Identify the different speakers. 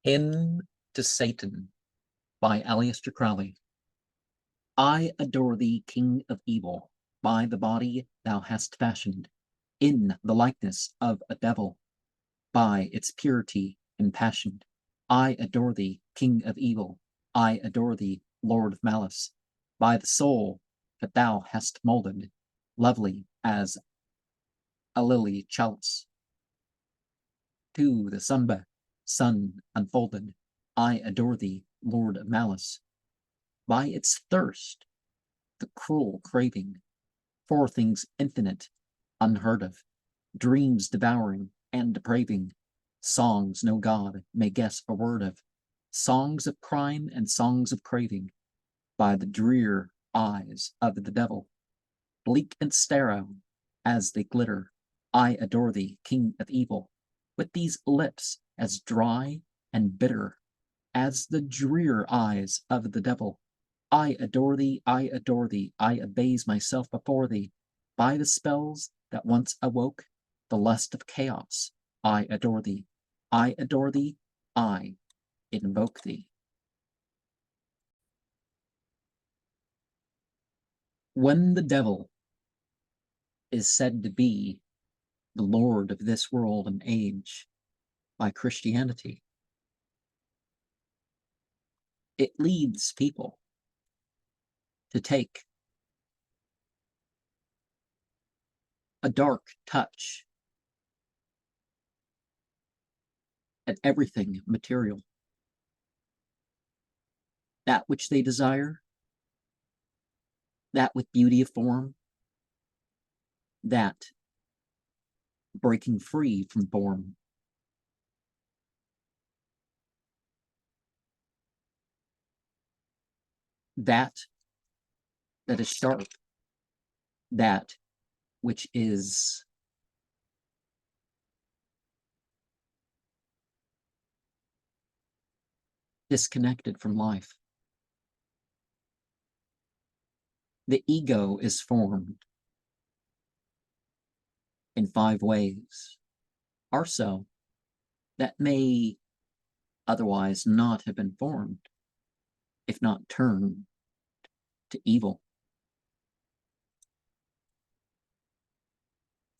Speaker 1: Hymn to Satan by Aleister Crowley. I adore thee, King of evil, by the body thou hast fashioned, in the likeness of a devil, by its purity impassioned. I adore thee, King of evil, I adore thee, Lord of malice, by the soul that thou hast moulded, lovely as a lily chalice. To the sun unfolded, I adore thee, Lord of malice, by its thirst, the cruel craving for things infinite, unheard of, dreams devouring and depraving, songs no god may guess a word of, songs of crime and songs of craving, by the drear eyes of the devil, bleak and sterile as they glitter. I adore thee, King of evil, with these lips as dry and bitter as the drear eyes of the devil. I adore thee, I adore thee, I abase myself before thee, by the spells that once awoke the lust of chaos. I adore thee, I adore thee, I invoke thee. When the devil is said to be the Lord of this world and age by Christianity, it leads people to take a dark touch at everything material. That which they desire, that with beauty of form, that breaking free from form. That is sharp, that which is disconnected from life. The ego is formed in 5 ways, or so, that may otherwise not have been formed, if not turned to evil.